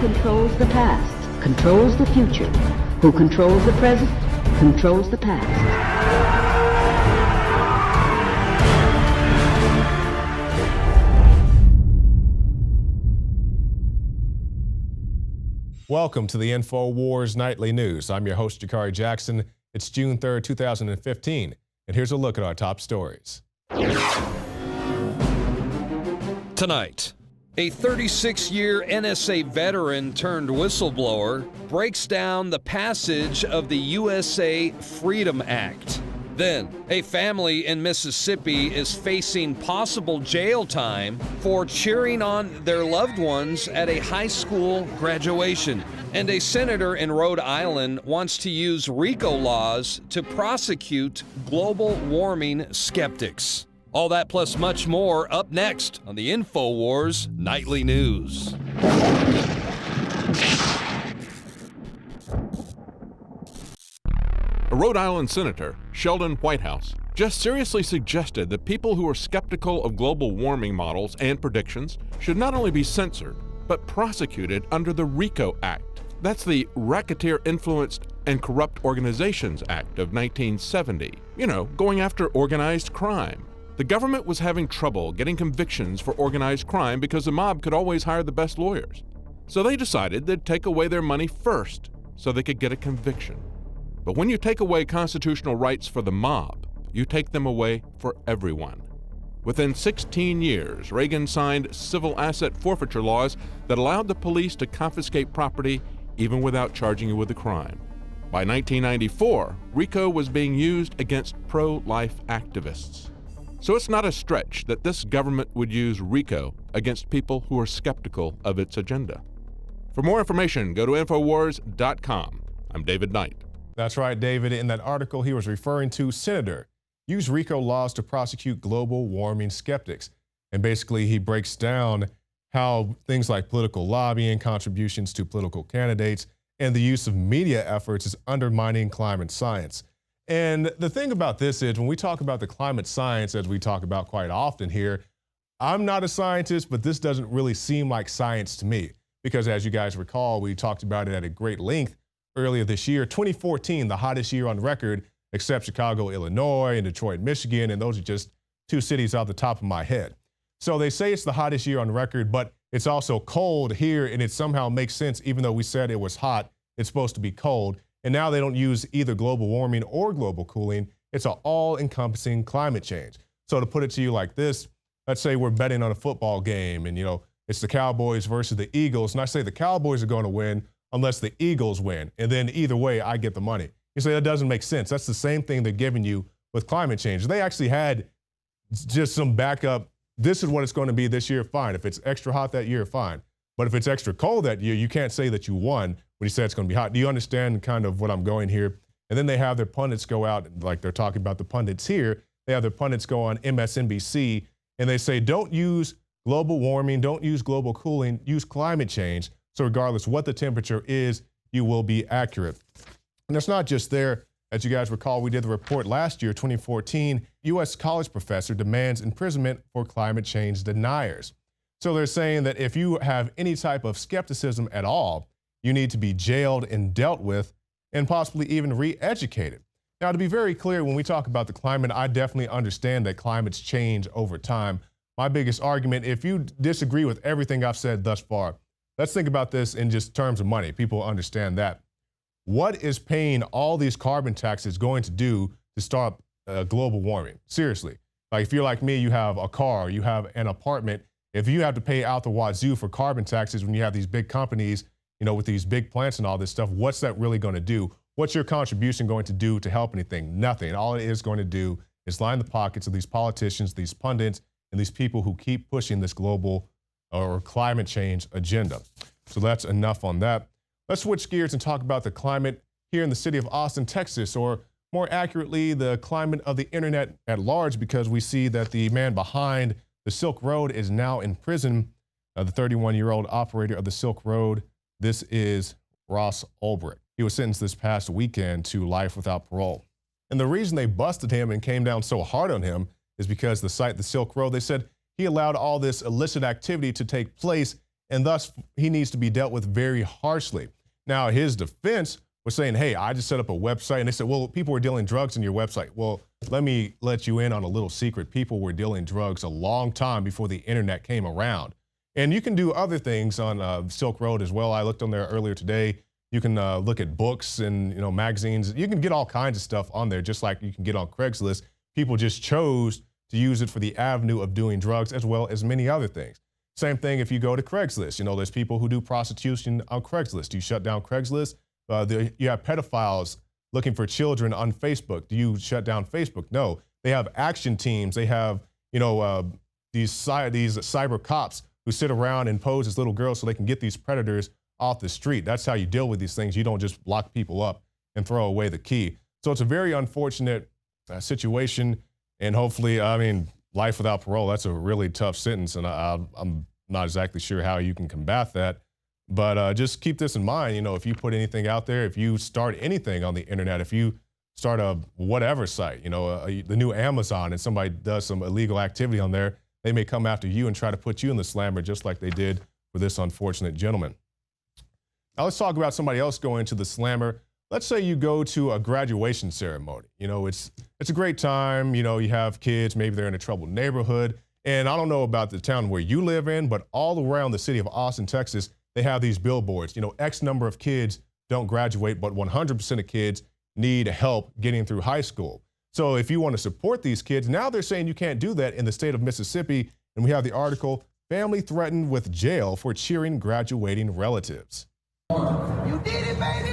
controls the past, controls the future. Who controls the present, controls the past. Welcome to the Infowars Nightly News. I'm your host, Jakari Jackson. It's June 3rd, 2015, and here's a look at our top stories. Tonight, a 36-year NSA veteran turned whistleblower breaks down the passage of the USA Freedom Act. Then, a family in Mississippi is facing possible jail time for cheering on their loved ones at a high school graduation. And a senator in Rhode Island wants to use RICO laws to prosecute global warming skeptics. All that plus much more up next on the Infowars Nightly News. A Rhode Island senator, Sheldon Whitehouse, just seriously suggested that people who are skeptical of global warming models and predictions should not only be censored, but prosecuted under the RICO Act. That's the Racketeer Influenced and Corrupt Organizations Act of 1970. You know, going after organized crime. The government was having trouble getting convictions for organized crime because the mob could always hire the best lawyers. So they decided they'd take away their money first so they could get a conviction. But when you take away constitutional rights for the mob, you take them away for everyone. Within 16 years, Reagan signed civil asset forfeiture laws that allowed the police to confiscate property even without charging you with a crime. By 1994, RICO was being used against pro-life activists. So it's not a stretch that this government would use RICO against people who are skeptical of its agenda. For more information, go to Infowars.com. I'm David Knight. That's right, David. In that article, he was referring to Senator use RICO laws to prosecute global warming skeptics. And basically, he breaks down how things like political lobbying, contributions to political candidates, and the use of media efforts is undermining climate science. And the thing about this is when we talk about the climate science, as we talk about quite often here, I'm not a scientist, but this doesn't really seem like science to me. Because as you guys recall, we talked about it at a great length earlier this year, 2014, the hottest year on record, except Chicago, Illinois, and Detroit, Michigan, and those are just two cities off the top of my head. So they say it's the hottest year on record, but it's also cold here, and it somehow makes sense, even though we said it was hot, it's supposed to be cold. And now they don't use either global warming or global cooling. It's an all-encompassing climate change. So to put it to you like this, let's say we're betting on a football game, and it's the Cowboys versus the Eagles, and I say the Cowboys are going to win unless the Eagles win, and then either way, I get the money. You say that doesn't make sense. That's the same thing they're giving you with climate change. They actually had just some backup. This is what it's going to be this year, fine. If it's extra hot that year, fine. But if it's extra cold that year, you can't say that you won when you say it's going to be hot. Do you understand kind of what I'm going here? And then they have their pundits go out, like they're talking about the pundits here. They have their pundits go on MSNBC, and they say, don't use global warming, don't use global cooling, use climate change. So regardless what the temperature is, you will be accurate. And it's not just there. As you guys recall, we did the report last year, 2014, U.S. college professor demands imprisonment for climate change deniers. So they're saying that if you have any type of skepticism at all, you need to be jailed and dealt with and possibly even re-educated. Now, to be very clear, when we talk about the climate, I definitely understand that climates change over time. My biggest argument, if you disagree with everything I've said thus far, let's think about this in just terms of money. People understand that. What is paying all these carbon taxes going to do to stop global warming? Seriously. Like if you're like me, you have a car, you have an apartment. If you have to pay out the wazoo for carbon taxes when you have these big companies, with these big plants and all this stuff, what's that really going to do? What's your contribution going to do to help anything? Nothing. All it is going to do is line the pockets of these politicians, these pundits, and these people who keep pushing this global or climate change agenda. So that's enough on that. Let's switch gears and talk about the climate here in the city of Austin, Texas, or more accurately, the climate of the internet at large, because we see that the man behind the Silk Road is now in prison, the 31-year-old operator of the Silk Road. This is Ross Ulbricht. He was sentenced this past weekend to life without parole. And the reason they busted him and came down so hard on him is because the site, the Silk Road, they said he allowed all this illicit activity to take place and thus he needs to be dealt with very harshly. Now, his defense was saying, hey, I just set up a website, and they said, well, people were dealing drugs in your website. Well, let me let you in on a little secret. People were dealing drugs a long time before the internet came around. And you can do other things on Silk Road as well. I looked on there earlier today. You can look at books and magazines. You can get all kinds of stuff on there, just like you can get on Craigslist. People just chose to use it for the avenue of doing drugs as well as many other things. Same thing if you go to Craigslist. There's people who do prostitution on Craigslist. Do you shut down Craigslist? You have pedophiles looking for children on Facebook. Do you shut down Facebook? No. They have action teams. They have these cyber cops who sit around and pose as little girls so they can get these predators off the street. That's how you deal with these things. You don't just lock people up and throw away the key. So it's a very unfortunate situation. And hopefully, life without parole, that's a really tough sentence. And I'm not exactly sure how you can combat that. But just keep this in mind. If you put anything out there, if you start anything on the internet, if you start a whatever site, the new Amazon, and somebody does some illegal activity on there, they may come after you and try to put you in the slammer, just like they did for this unfortunate gentleman. Now let's talk about somebody else going to the slammer. Let's say you go to a graduation ceremony. It's a great time. You have kids, maybe they're in a troubled neighborhood. And I don't know about the town where you live in, but all around the city of Austin, Texas, they have these billboards. X number of kids don't graduate, but 100% of kids need help getting through high school. So if you want to support these kids, now they're saying you can't do that in the state of Mississippi. And we have the article, Family Threatened with Jail for Cheering Graduating Relatives. You did it, baby!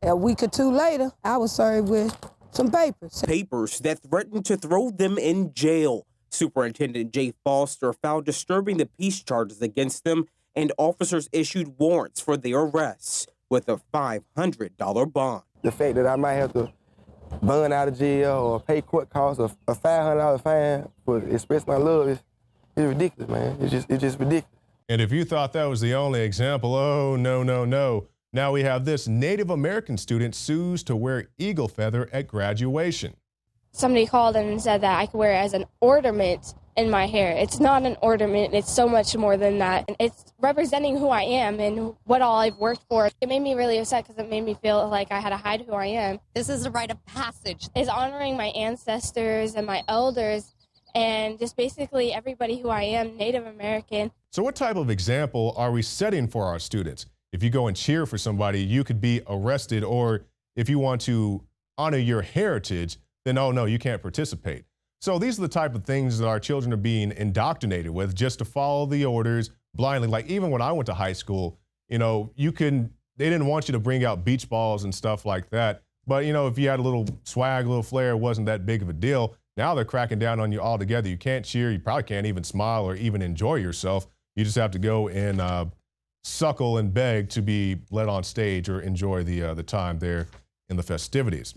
A week or two later, I was served with some papers. Papers that threatened to throw them in jail. Superintendent Jay Foster found disturbing the peace charges against them, and officers issued warrants for their arrests with a $500 bond. The fact that I might have to bond out of jail or pay court costs of a $500 fine for express my love is ridiculous, man. It's just ridiculous. And if you thought that was the only example, oh, no, no, no. Now we have this Native American student sues to wear eagle feather at graduation. Somebody called and said that I could wear it as an ornament in my hair. It's not an ornament. It's so much more than that. It's representing who I am and what all I've worked for. It made me really upset because it made me feel like I had to hide who I am. This is a rite of passage. It's honoring my ancestors and my elders and just basically everybody who I am, Native American. So what type of example are we setting for our students? If you go and cheer for somebody, you could be arrested, or if you want to honor your heritage, then oh no, you can't participate. So these are the type of things that our children are being indoctrinated with, just to follow the orders blindly. Like even when I went to high school, they didn't want you to bring out beach balls and stuff like that. But if you had a little swag, a little flair, it wasn't that big of a deal. Now they're cracking down on you altogether. You can't cheer. You probably can't even smile or even enjoy yourself. You just have to go and suckle and beg to be let on stage or enjoy the time there in the festivities.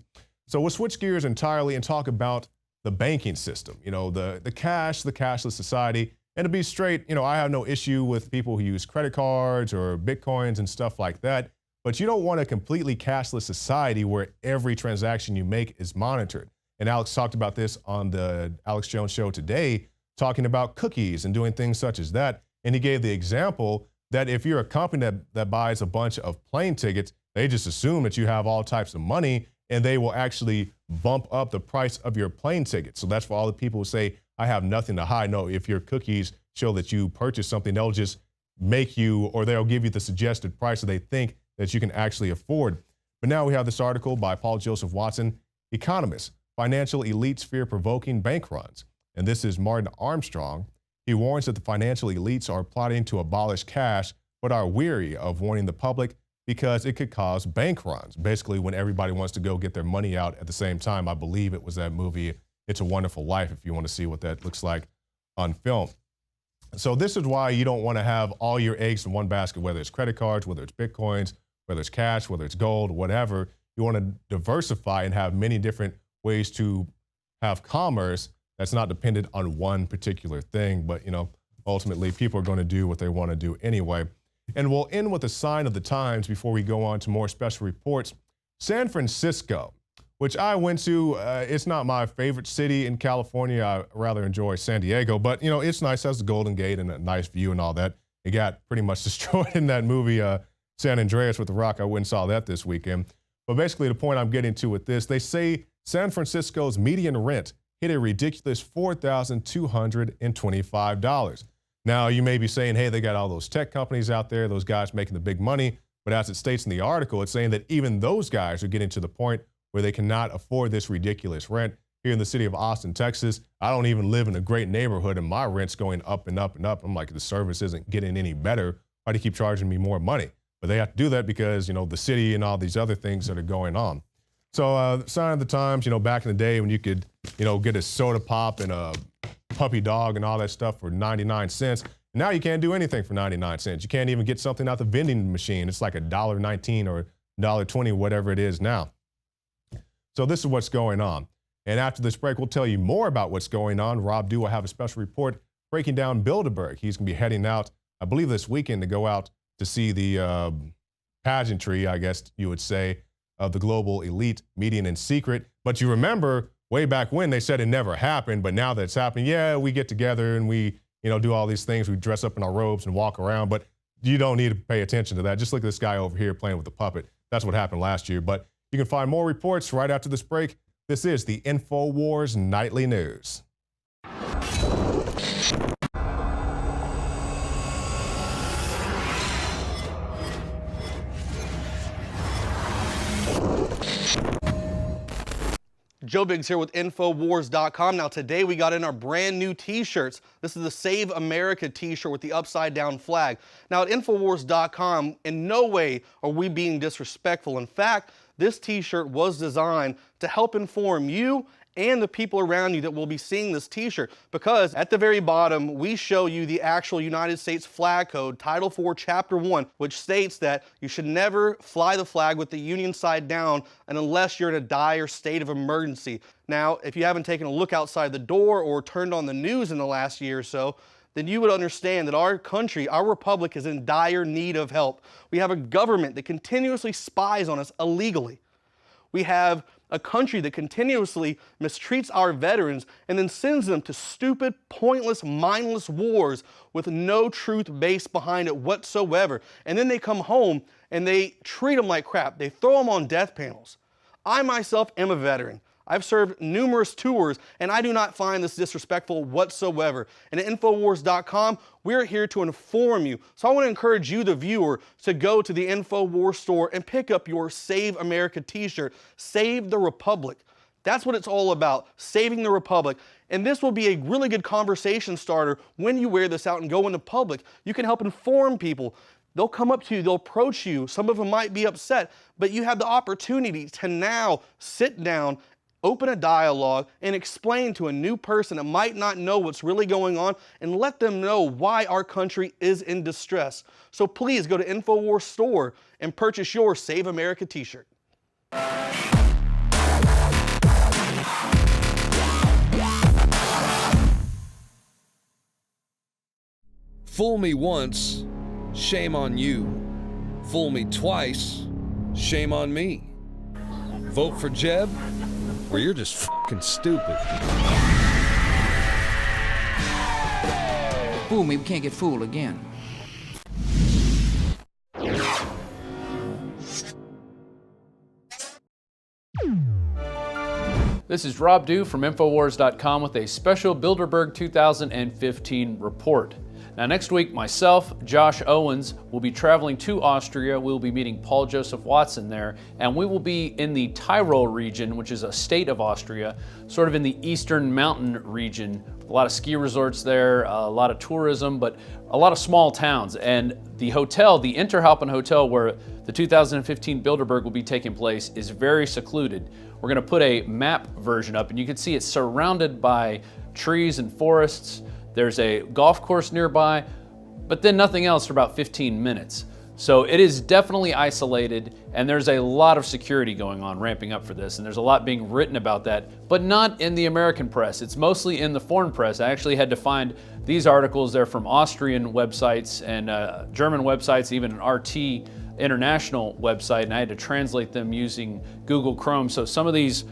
So we'll switch gears entirely and talk about the banking system, the cashless society. And to be straight, I have no issue with people who use credit cards or Bitcoins and stuff like that. But you don't want a completely cashless society where every transaction you make is monitored. And Alex talked about this on the Alex Jones Show today, talking about cookies and doing things such as that. And he gave the example that if you're a company that buys a bunch of plane tickets, they just assume that you have all types of money, and they will actually bump up the price of your plane ticket. So that's for all the people who say, I have nothing to hide. No, if your cookies show that you purchased something, they'll just make you, or they'll give you the suggested price that they think that you can actually afford. But now we have this article by Paul Joseph Watson, economist, financial elites fear provoking bank runs. And this is Martin Armstrong. He warns that the financial elites are plotting to abolish cash, but are weary of warning the public because it could cause bank runs. Basically, when everybody wants to go get their money out at the same time. I believe it was that movie, It's a Wonderful Life, if you want to see what that looks like on film. So this is why you don't want to have all your eggs in one basket, whether it's credit cards, whether it's Bitcoins, whether it's cash, whether it's gold, whatever. You want to diversify and have many different ways to have commerce that's not dependent on one particular thing. But, ultimately, people are going to do what they want to do anyway. And we'll end with a sign of the times before we go on to more special reports. San Francisco which I went to. It's not my favorite city in California. I rather enjoy San Diego, but you know, it's nice. It has the Golden Gate and a nice view and all that. It got pretty much destroyed in that movie, San Andreas with The Rock. I went and saw that this weekend. But basically the point I'm getting to with this, they say San Francisco's median rent hit a ridiculous $4,225. Now, you may be saying, hey, they got all those tech companies out there, those guys making the big money. But as it states in the article, it's saying that even those guys are getting to the point where they cannot afford this ridiculous rent. Here in the city of Austin, Texas, I don't even live in a great neighborhood, and my rent's going up and up and up. I'm like, the service isn't getting any better. Why do you keep charging me more money? But they have to do that because, you know, the city and all these other things that are going on. So sign of the times, you know, back in the day when you could, you know, get a soda pop and a puppy dog and all that stuff for 99 cents. Now you can't do anything for 99 cents. You can't even get something out the vending machine. It's like $1.19 or $1.20, whatever it is now. So this is what's going on. And after this break, we'll tell you more about what's going on. Rob Dew will have a special report breaking down Bilderberg. He's going to be heading out, I believe, this weekend to go out to see the pageantry, I guess you would say, of the global elite meeting in secret. But you remember way back when they said it never happened, but now that it's happening, yeah, we get together and we, you know, do all these things. We dress up in our robes and walk around, but you don't need to pay attention to that. Just look at this guy over here playing with the puppet. That's what happened last year. But you can find more reports right after this break. This is the Infowars Nightly News. Joe Biggs here with Infowars.com. Now today we got in our brand new t-shirts. This is the Save America t-shirt with the upside down flag. Now at Infowars.com, in no way are we being disrespectful. In fact, this t-shirt was designed to help inform you and the people around you that will be seeing this t-shirt, because at the very bottom we show you the actual United States flag code, Title IV, Chapter 1, which states that you should never fly the flag with the Union side down unless you're in a dire state of emergency. Now, if you haven't taken a look outside the door or turned on the news in the last year or so, then you would understand that our country, our republic, is in dire need of help. We have a government that continuously spies on us illegally. We have a country that continuously mistreats our veterans and then sends them to stupid, pointless, mindless wars with no truth base behind it whatsoever. And then they come home and they treat them like crap. They throw them on death panels. I myself am a veteran. I've served numerous tours, and I do not find this disrespectful whatsoever. And at Infowars.com, we're here to inform you. So I want to encourage you, the viewer, to go to the Infowars store and pick up your Save America t-shirt. Save the Republic. That's what it's all about, saving the Republic. And this will be a really good conversation starter when you wear this out and go into public. You can help inform people. They'll come up to you, they'll approach you. Some of them might be upset, but you have the opportunity to now sit down, open a dialogue, and explain to a new person that might not know what's really going on, and let them know why our country is in distress. So please go to Infowars store and purchase your Save America t-shirt. Fool me once, shame on you. Fool me twice, shame on me. Vote for Jeb, or you're just fucking stupid. Fool me, we can't get fooled again. This is Rob Dew from Infowars.com with a special Bilderberg 2015 report. Now next week, myself, Josh Owens, will be traveling to Austria. We'll be meeting Paul Joseph Watson there, and we will be in the Tyrol region, which is a state of Austria, sort of in the eastern mountain region. A lot of ski resorts there, a lot of tourism, but a lot of small towns. And the hotel, the Interhalpen Hotel, where the 2015 Bilderberg will be taking place, is very secluded. We're gonna put a map version up, and you can see it's surrounded by trees and forests. There's a golf course nearby, but then nothing else for about 15 minutes. So it is definitely isolated, and there's a lot of security going on, ramping up for this, and there's a lot being written about that, but not in the American press. It's mostly in the foreign press. I actually had to find these articles. They're from Austrian websites and German websites, even an RT international website, and I had to translate them using Google Chrome. So some of these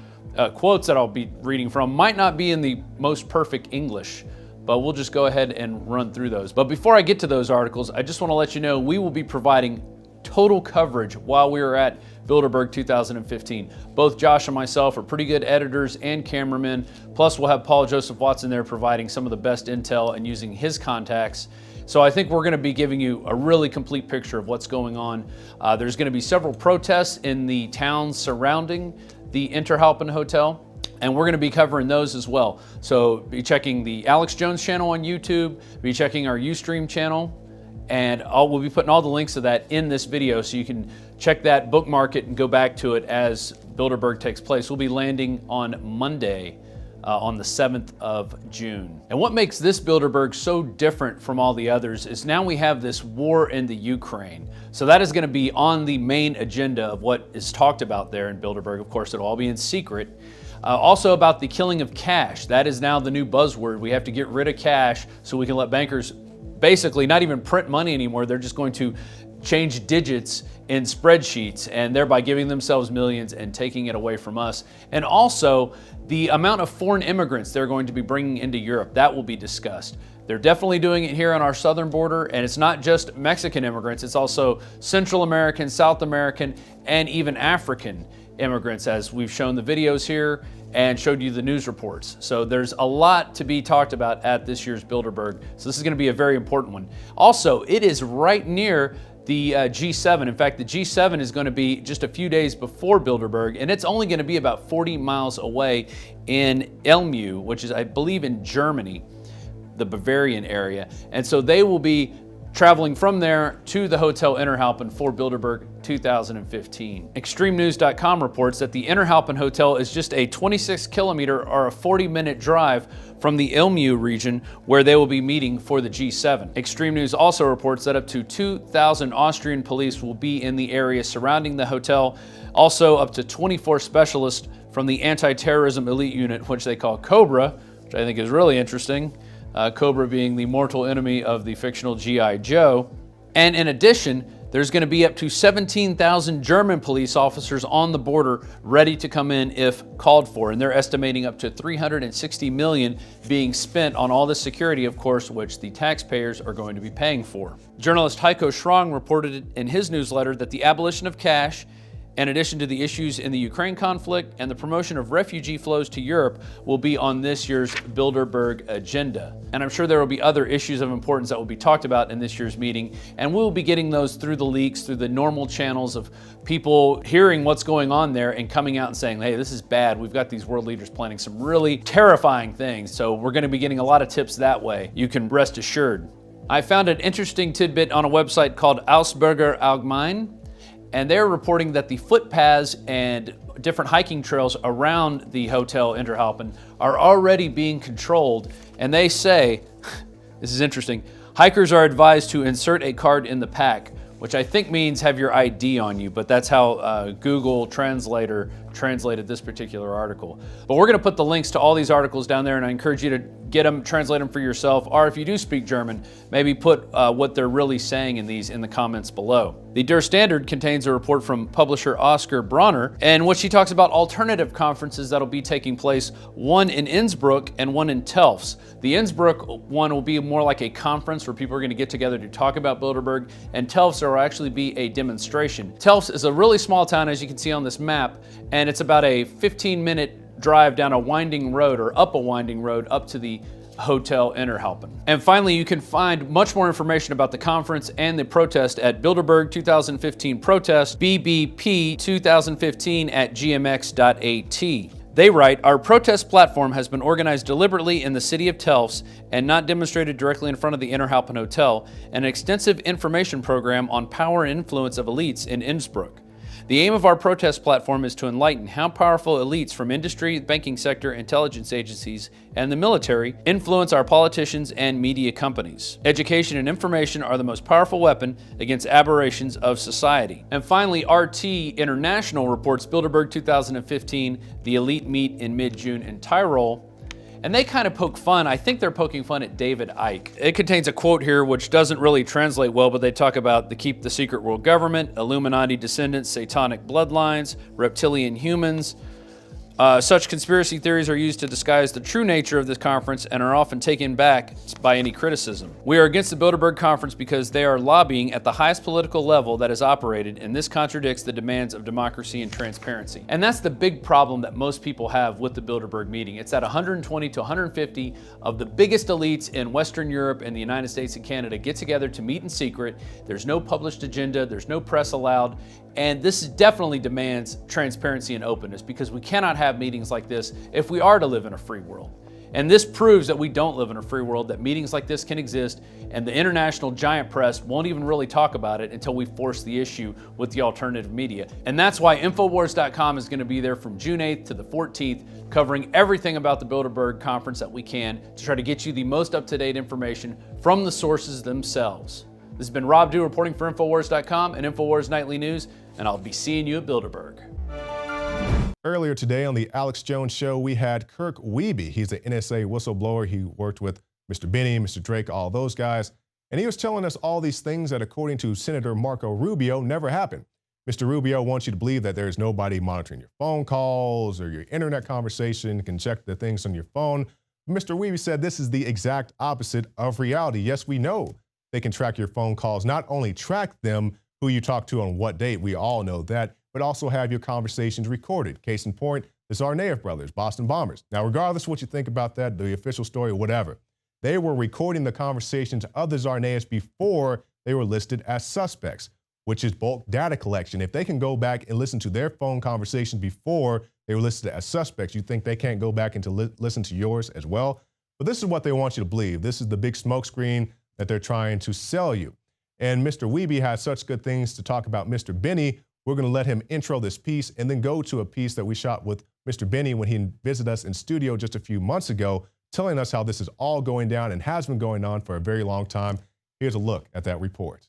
quotes that I'll be reading from might not be in the most perfect English, but we'll just go ahead and run through those. But before I get to those articles, I just want to let you know we will be providing total coverage while we are at Bilderberg 2015. Both Josh and myself are pretty good editors and cameramen. Plus we'll have Paul Joseph Watson there providing some of the best intel and using his contacts. So I think we're going to be giving you a really complete picture of what's going on. There's going to be several protests in the towns surrounding the Interhalpen Hotel, and we're going to be covering those as well. So be checking the Alex Jones channel on YouTube, be checking our Ustream channel, and we'll be putting all the links to that in this video so you can check that, bookmark it, and go back to it as Bilderberg takes place. We'll be landing on Monday, on the 7th of June. And what makes this Bilderberg so different from all the others is now we have this war in the Ukraine. So that is going to be on the main agenda of what is talked about there in Bilderberg. Of course, it'll all be in secret. Also about the killing of cash. That is now the new buzzword. We have to get rid of cash so we can let bankers basically not even print money anymore. They're just going to change digits in spreadsheets and thereby giving themselves millions and taking it away from us. And also the amount of foreign immigrants they're going to be bringing into Europe, that will be discussed. They're definitely doing it here on our southern border, and it's not just Mexican immigrants, it's also Central American, South American, and even African immigrants, as we've shown the videos here and showed you the news reports. So there's a lot to be talked about at this year's Bilderberg. So this is going to be a very important one. Also, it is right near the G7. In fact, the G7 is going to be just a few days before Bilderberg, and it's only going to be about 40 miles away in Elmau, which is, I believe, in Germany, the Bavarian area. And so they will be traveling from there to the Hotel Interhalpen for Bilderberg 2015. ExtremeNews.com reports that the Interhalpen Hotel is just a 26-kilometer or a 40-minute drive from the Elmau region where they will be meeting for the G7. Extreme News also reports that up to 2,000 Austrian police will be in the area surrounding the hotel. Also, up to 24 specialists from the anti-terrorism elite unit, which they call Cobra, which I think is really interesting. Cobra being the mortal enemy of the fictional G.I. Joe. And in addition, there's going to be up to 17,000 German police officers on the border ready to come in if called for. And they're estimating up to $360 million being spent on all this security, of course, which the taxpayers are going to be paying for. Journalist Heiko Schrang reported in his newsletter that the abolition of cash, in addition to the issues in the Ukraine conflict and the promotion of refugee flows to Europe, will be on this year's Bilderberg agenda. And I'm sure there will be other issues of importance that will be talked about in this year's meeting, and we'll be getting those through the leaks, through the normal channels of people hearing what's going on there and coming out and saying, hey, this is bad. We've got these world leaders planning some really terrifying things. So we're going to be getting a lot of tips that way. You can rest assured. I found an interesting tidbit on a website called Ausberger Allgemein, and they're reporting that the footpaths and different hiking trails around the Hotel Interhalpen are already being controlled. And they say, this is interesting, hikers are advised to insert a card in the pack, which I think means have your ID on you, but that's how Google Translator translated this particular article. But we're going to put the links to all these articles down there, and I encourage you to get them, translate them for yourself, or if you do speak German, maybe put what they're really saying in these in the comments below. The Der Standard contains a report from publisher Oscar Bronner, and what she talks about alternative conferences that'll be taking place, one in Innsbruck and one in Telfs. The Innsbruck one will be more like a conference where people are going to get together to talk about Bilderberg, and Telfs there will actually be a demonstration. Telfs is a really small town, as you can see on this map, and it's about a 15-minute drive down a winding road, or up a winding road, up to the Hotel Interhalpen. And finally, you can find much more information about the conference and the protest at Bilderberg 2015 Protest, BBP 2015 at gmx.at. They write, our protest platform has been organized deliberately in the city of Telfs and not demonstrated directly in front of the Interhalpen Hotel, an extensive information program on power and influence of elites in Innsbruck. The aim of our protest platform is to enlighten how powerful elites from industry, banking sector, intelligence agencies, and the military influence our politicians and media companies. Education and information are the most powerful weapon against aberrations of society. And finally, RT International reports Bilderberg 2015, the elite meet in mid-June in Tyrol. And they kind of poke fun. I think they're poking fun at David Icke. It contains a quote here which doesn't really translate well, but they talk about the keep the secret world government, Illuminati descendants, satanic bloodlines, reptilian humans. Such conspiracy theories are used to disguise the true nature of this conference and are often taken back by any criticism. We are against the Bilderberg Conference because they are lobbying at the highest political level that is operated, and this contradicts the demands of democracy and transparency. And that's the big problem that most people have with the Bilderberg meeting. It's that 120 to 150 of the biggest elites in Western Europe and the United States and Canada get together to meet in secret. There's no published agenda, there's no press allowed, and this definitely demands transparency and openness because we cannot have meetings like this if we are to live in a free world. And this proves that we don't live in a free world, that meetings like this can exist, and the international giant press won't even really talk about it until we force the issue with the alternative media. And that's why Infowars.com is going to be there from June 8th to the 14th, covering everything about the Bilderberg Conference that we can to try to get you the most up-to-date information from the sources themselves. This has been Rob Dew reporting for Infowars.com and Infowars Nightly News, and I'll be seeing you at Bilderberg. Earlier today on the Alex Jones Show, we had Kirk Wiebe. He's an NSA whistleblower. He worked with Mr. Benny, Mr. Drake, all those guys. And he was telling us all these things that, according to Senator Marco Rubio, never happened. Mr. Rubio wants you to believe that there's nobody monitoring your phone calls or your internet conversation, can check the things on your phone. Mr. Wiebe said this is the exact opposite of reality. Yes, we know they can track your phone calls, not only track them, who you talk to on what date, we all know that, but also have your conversations recorded. Case in point, the Tsarnaev brothers, Boston bombers. Now, regardless of what you think about that, the official story, whatever, they were recording the conversations of the Tsarnaevs before they were listed as suspects, which is bulk data collection. If they can go back and listen to their phone conversations before they were listed as suspects, you think they can't go back and listen to yours as well? But this is what they want you to believe. This is the big smokescreen that they're trying to sell you. And Mr. Wiebe has such good things to talk about Mr. Benny. We're going to let him intro this piece and then go to a piece that we shot with Mr. Benny when he visited us in studio just a few months ago, telling us how this is all going down and has been going on for a very long time. Here's a look at that report.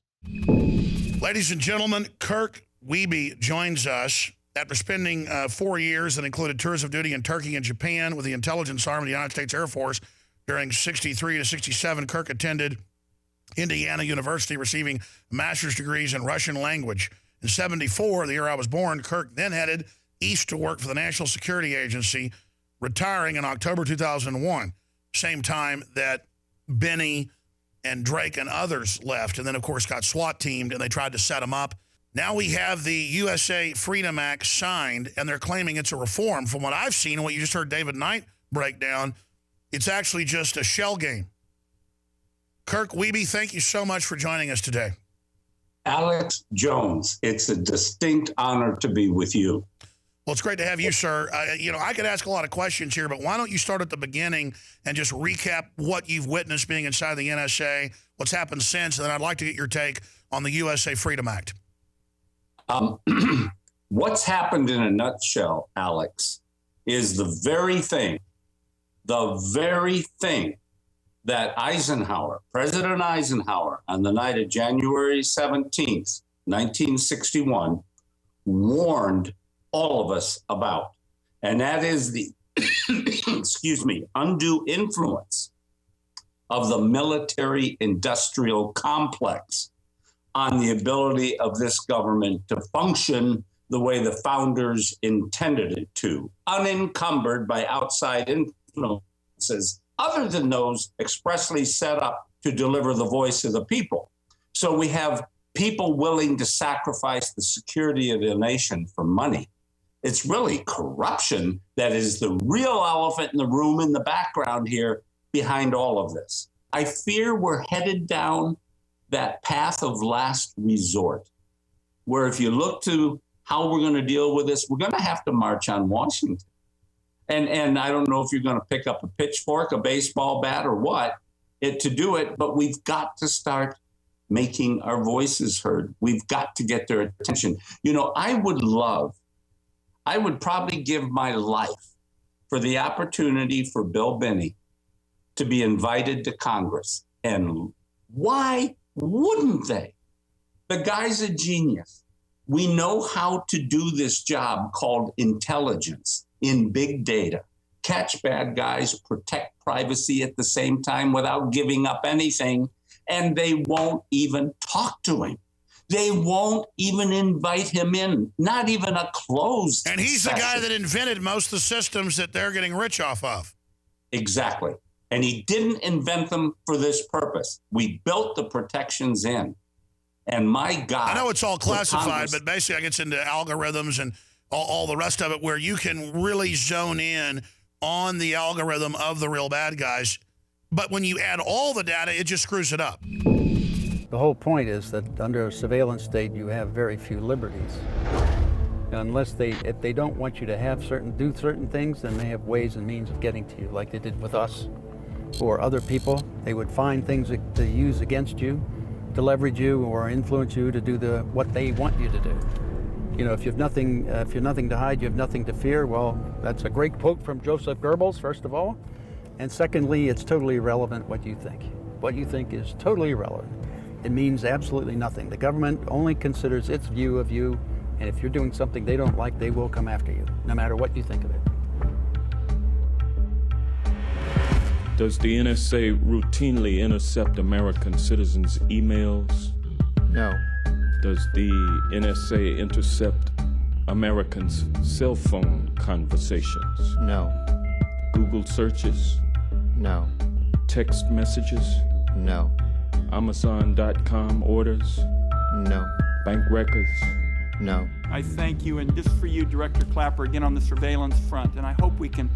Ladies and gentlemen, Kirk Wiebe joins us after spending 4 years that included tours of duty in Turkey and Japan with the intelligence arm of the United States Air Force. During 63 to 67, Kirk attended Indiana University, receiving master's degrees in Russian language. In 74, the year I was born, Kirk then headed east to work for the National Security Agency, retiring in October 2001, same time that Benny and Drake and others left, and then, of course, got SWAT teamed, and they tried to set him up. Now we have the USA Freedom Act signed, and they're claiming it's a reform. From what I've seen and what you just heard David Knight break down, it's actually just a shell game. Kirk Wiebe, thank you so much for joining us today. Alex Jones, it's a distinct honor to be with you. Well, it's great to have you, sir. I could ask a lot of questions here, but why don't you start at the beginning and just recap what you've witnessed being inside the NSA, what's happened since, and then I'd like to get your take on the USA Freedom Act. What's happened in a nutshell, Alex, is the very thing that President Eisenhower, on the night of January 17th, 1961, warned all of us about. And that is the, undue influence of the military-industrial complex on the ability of this government to function the way the founders intended it to, unencumbered by outside influences other than those expressly set up to deliver the voice of the people. So we have people willing to sacrifice the security of the nation for money. It's really corruption that is the real elephant in the room in the background here behind all of this. I fear we're headed down that path of last resort, where if you look to how we're going to deal with this, we're going to have to march on Washington. And I don't know if you're going to pick up a pitchfork, a baseball bat, or what to do it, but we've got to start making our voices heard. We've got to get their attention. You know, I would probably give my life for the opportunity for Bill Benny to be invited to Congress. And why wouldn't they? The guy's a genius. We know how to do this job called intelligence in big data, catch bad guys, protect privacy at the same time without giving up anything, and they won't even talk to him. They won't even invite him in, not even a closed And he's session. the guy that invented most of the systems that they're getting rich off of. Exactly. And he didn't invent them for this purpose. We built the protections in. And my God. I know it's all classified, Congress, but basically it gets into algorithms and all the rest of it where you can really zone in on the algorithm of the real bad guys. But when you add all the data, it just screws it up. The whole point is that under a surveillance state, you have very few liberties. Unless if they don't want you to have do certain things, then they have ways and means of getting to you, like they did with us or other people. They would find things to use against you, to leverage you or influence you to do what they want you to do. You know, if you're nothing to hide, you have nothing to fear. Well, that's a great quote from Joseph Goebbels, first of all. And secondly, it's totally irrelevant what you think. What you think is totally irrelevant. It means absolutely nothing. The government only considers its view of you, and if you're doing something they don't like, they will come after you, no matter what you think of it. Does the NSA routinely intercept American citizens' emails? No. Does the NSA intercept Americans' cell phone conversations? No. Google searches? No. Text messages? No. Amazon.com orders? No. Bank records? No. I thank you, and just for you, Director Clapper, again on the surveillance front, and I hope we can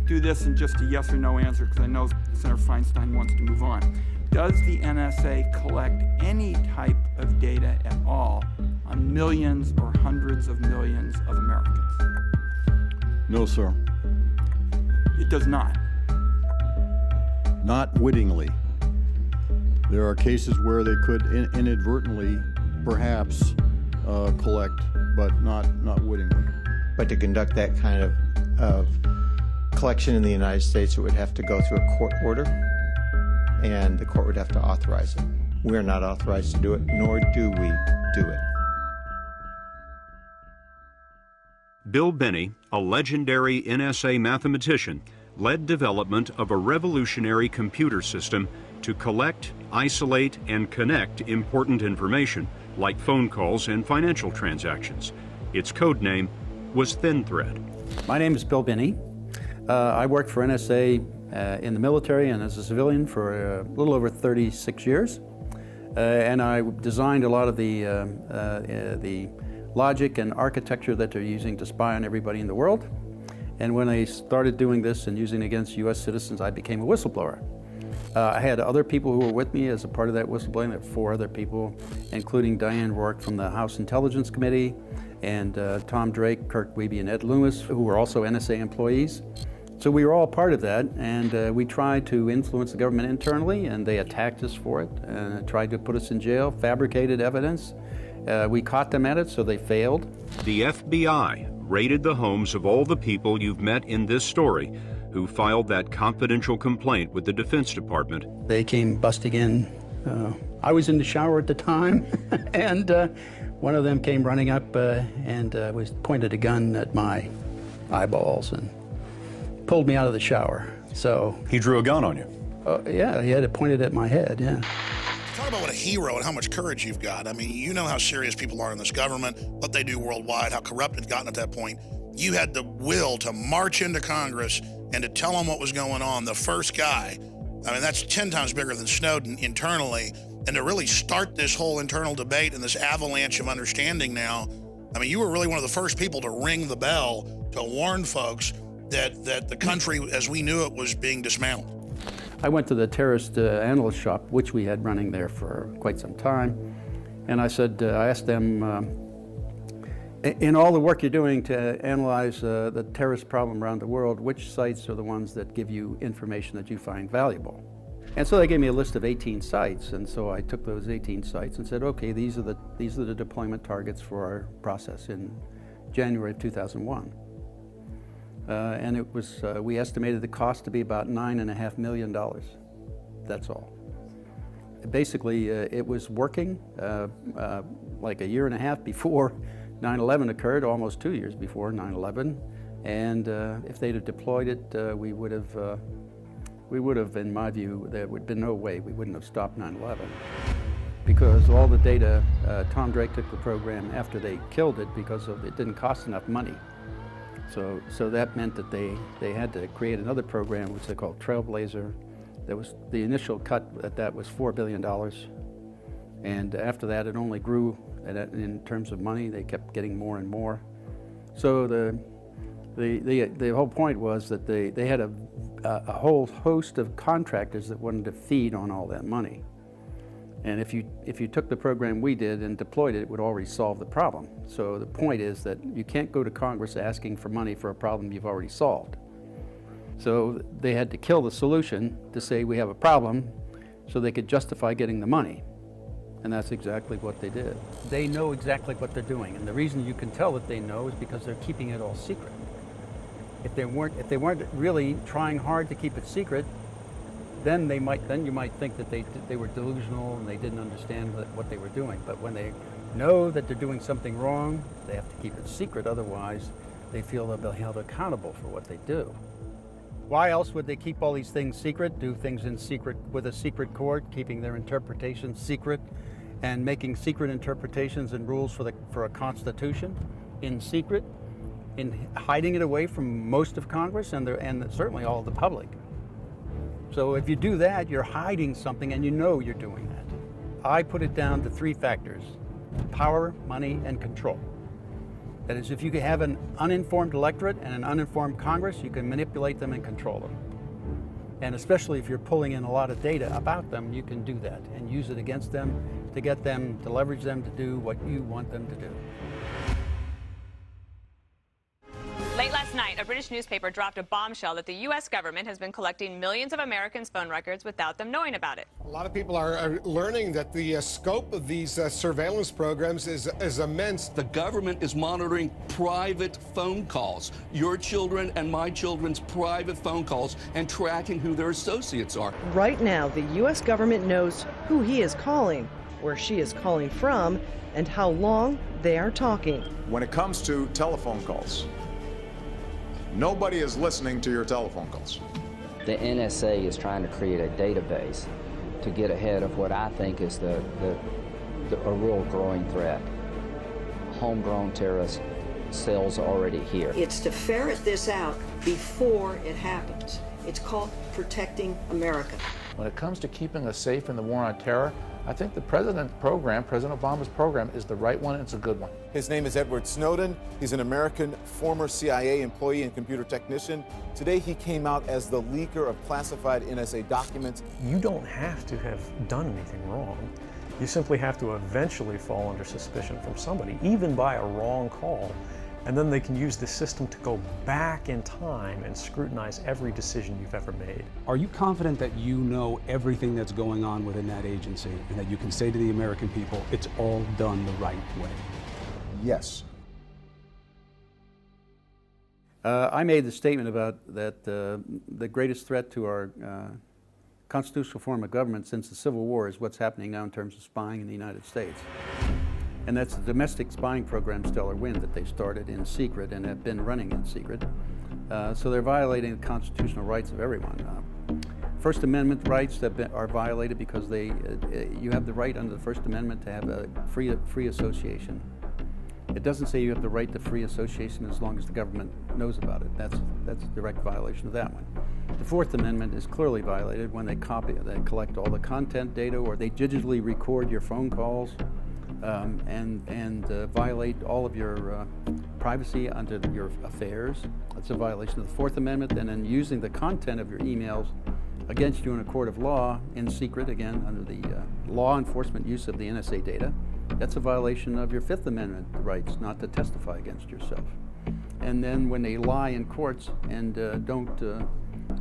do this in just a yes or no answer, because I know Senator Feinstein wants to move on. Does the NSA collect any type of data at all on millions or hundreds of millions of Americans? No, sir. It does not. Not wittingly. There are cases where they could inadvertently, perhaps, collect, but not wittingly. But to conduct that kind of collection in the United States, it would have to go through a court order, and the court would have to authorize it. We're not authorized to do it, nor do we do it. Bill Binney, a legendary NSA mathematician, led development of a revolutionary computer system to collect, isolate, and connect important information, like phone calls and financial transactions. Its code name was ThinThread. My name is Bill Binney. I worked for NSA in the military and as a civilian for a little over 36 years. And I designed a lot of the logic and architecture that they're using to spy on everybody in the world. And when I started doing this and using it against US citizens, I became a whistleblower. I had other people who were with me as a part of that whistleblowing. There were 4 other people, including Diane Rourke from the House Intelligence Committee, and Tom Drake, Kirk Wiebe, and Ed Loomis, who were also NSA employees. So we were all part of that, and we tried to influence the government internally, and they attacked us for it, and tried to put us in jail, fabricated evidence. We caught them at it, so they failed. The FBI raided the homes of all the people you've met in this story who filed that confidential complaint with the Defense Department. They came busting in. I was in the shower at the time, and one of them came running up and was pointed a gun at my eyeballs and pulled me out of the shower. So he drew a gun on you? Yeah, he had it pointed at my head, yeah. Talk about what a hero and how much courage you've got. I mean, you know how serious people are in this government, what they do worldwide, how corrupt it's gotten at that point. You had the will to march into Congress and to tell them what was going on. The first guy, I mean, that's 10 times bigger than Snowden internally. And to really start this whole internal debate and this avalanche of understanding now, I mean, you were really one of the first people to ring the bell to warn folks that the country as we knew it was being dismantled. I went to the terrorist analyst shop, which we had running there for quite some time. And I said, I asked them, in all the work you're doing to analyze the terrorist problem around the world, which sites are the ones that give you information that you find valuable? And so they gave me a list of 18 sites, and so I took those 18 sites and said, okay, these are the deployment targets for our process in January of 2001. And it was, we estimated the cost to be about $9.5 million. That's all. Basically, it was working like a year and a half before 9/11 occurred, almost 2 years before 9/11. And if they'd have deployed it, we would have, in my view, there would have been no way we wouldn't have stopped 9/11. Because all the data, Tom Drake took the program after they killed it because it didn't cost enough money. So that meant that they had to create another program, which they called Trailblazer. That was the initial cut at that was $4 billion, and after that it only grew. In terms of money, they kept getting more and more. So the whole point was that they had a whole host of contractors that wanted to feed on all that money. And if you took the program we did and deployed it, it would already solve the problem. So the point is that you can't go to Congress asking for money for a problem you've already solved. So they had to kill the solution to say we have a problem so they could justify getting the money. And that's exactly what they did. They know exactly what they're doing, and the reason you can tell that they know is because they're keeping it all secret. If they weren't really trying hard to keep it secret, then you might think that they were delusional and they didn't understand what they were doing. But when they know that they're doing something wrong, they have to keep it secret. Otherwise, they feel they'll be held accountable for what they do. Why else would they keep all these things secret? Do things in secret with a secret court, keeping their interpretations secret, and making secret interpretations and rules for a constitution in secret, in hiding it away from most of Congress and certainly all of the public. So if you do that, you're hiding something and you know you're doing that. I put it down to 3 factors: power, money, and control. That is, if you have an uninformed electorate and an uninformed Congress, you can manipulate them and control them. And especially if you're pulling in a lot of data about them, you can do that and use it against them to get them, to leverage them to do what you want them to do. Late last night, a British newspaper dropped a bombshell that the U.S. government has been collecting millions of Americans' phone records without them knowing about it. A lot of people are learning that the scope of these surveillance programs is immense. The government is monitoring private phone calls, your children and my children's private phone calls, and tracking who their associates are. Right now, the U.S. government knows who he is calling, where she is calling from, and how long they are talking. When it comes to telephone calls, nobody is listening to your telephone calls. The NSA is trying to create a database to get ahead of what I think is a real growing threat. Homegrown terrorist cells already here. It's to ferret this out before it happens. It's called protecting America. When it comes to keeping us safe in the war on terror, I think the President Obama's program, is the right one, and it's a good one. His name is Edward Snowden. He's an American former CIA employee and computer technician. Today he came out as the leaker of classified NSA documents. You don't have to have done anything wrong. You simply have to eventually fall under suspicion from somebody, even by a wrong call. And then they can use the system to go back in time and scrutinize every decision you've ever made. Are you confident that you know everything that's going on within that agency and that you can say to the American people, it's all done the right way? Yes. I made the statement about that the greatest threat to our constitutional form of government since the Civil War is what's happening now in terms of spying in the United States. And that's the domestic spying program, Stellar Wind, that they started in secret and have been running in secret. So they're violating the constitutional rights of everyone. First Amendment rights are violated because you have the right under the First Amendment to have a free association. It doesn't say you have the right to free association as long as the government knows about it. That's a direct violation of that one. The Fourth Amendment is clearly violated when they collect all the content data, or they digitally record your phone calls. And violate all of your privacy under your affairs. That's a violation of the Fourth Amendment. And then using the content of your emails against you in a court of law in secret, again, under the law enforcement use of the NSA data, that's a violation of your Fifth Amendment rights not to testify against yourself. And then when they lie in courts and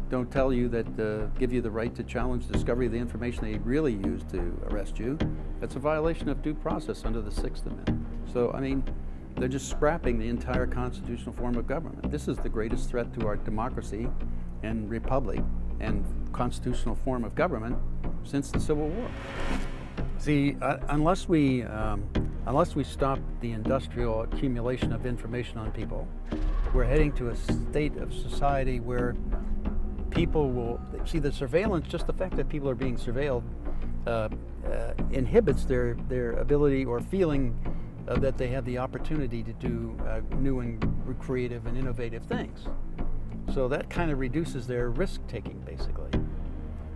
don't tell you that, give you the right to challenge discovery of the information they really used to arrest you, that's a violation of due process under the Sixth Amendment. So, I mean, they're just scrapping the entire constitutional form of government. This is the greatest threat to our democracy and republic and constitutional form of government since the Civil War. See, unless we stop the industrial accumulation of information on people, We're heading to a state of society where people will see the surveillance, just the fact that people are being surveilled inhibits their ability or feeling that they have the opportunity to do new and creative and innovative things. So that kind of reduces their risk-taking, basically,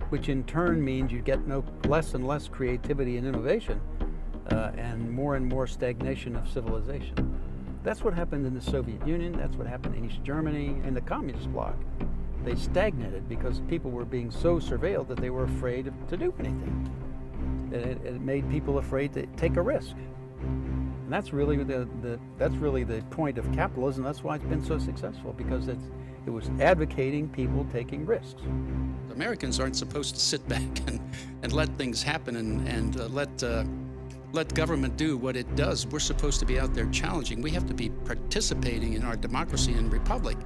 which in turn means you get less and less creativity and innovation and more stagnation of civilization. That's what happened in the Soviet Union, that's what happened in East Germany and the communist bloc. They stagnated because people were being so surveilled that they were afraid to do anything. It made people afraid to take a risk. And that's really the point of capitalism. That's why it's been so successful, because it was advocating people taking risks. Americans aren't supposed to sit back and let things happen and let government do what it does. We're supposed to be out there challenging. We have to be participating in our democracy and republic.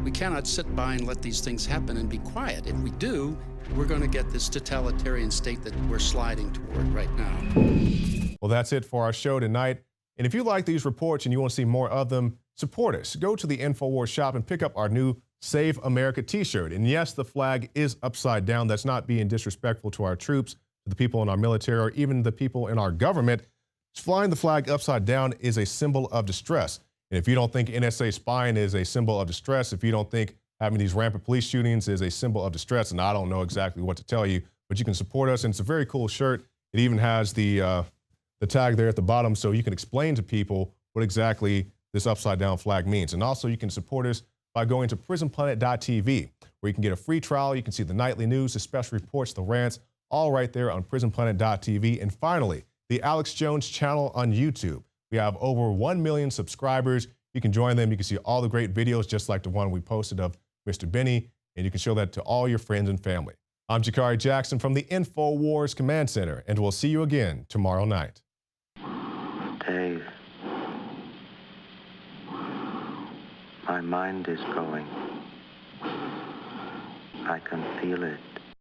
We cannot sit by and let these things happen and be quiet. If we do, we're going to get this totalitarian state that we're sliding toward right now. Well, that's it for our show tonight. And if you like these reports and you want to see more of them, support us. Go to the Infowars shop and pick up our new Save America t-shirt. And yes, the flag is upside down. That's not being disrespectful to our troops, to the people in our military, or even the people in our government. Flying the flag upside down is a symbol of distress. And if you don't think NSA spying is a symbol of distress, if you don't think having these rampant police shootings is a symbol of distress, and I don't know exactly what to tell you, but you can support us. And it's a very cool shirt. It even has the tag there at the bottom, so you can explain to people what exactly this upside down flag means. And also you can support us by going to prisonplanet.tv, where you can get a free trial. You can see the nightly news, the special reports, the rants, all right there on prisonplanet.tv. And finally, the Alex Jones channel on YouTube. We have over 1 million subscribers. You can join them. You can see all the great videos, just like the one we posted of Mr. Benny, and you can show that to all your friends and family. I'm Jakari Jackson from the Infowars Command Center, and we'll see you again tomorrow night. Dave, my mind is going. I can feel it.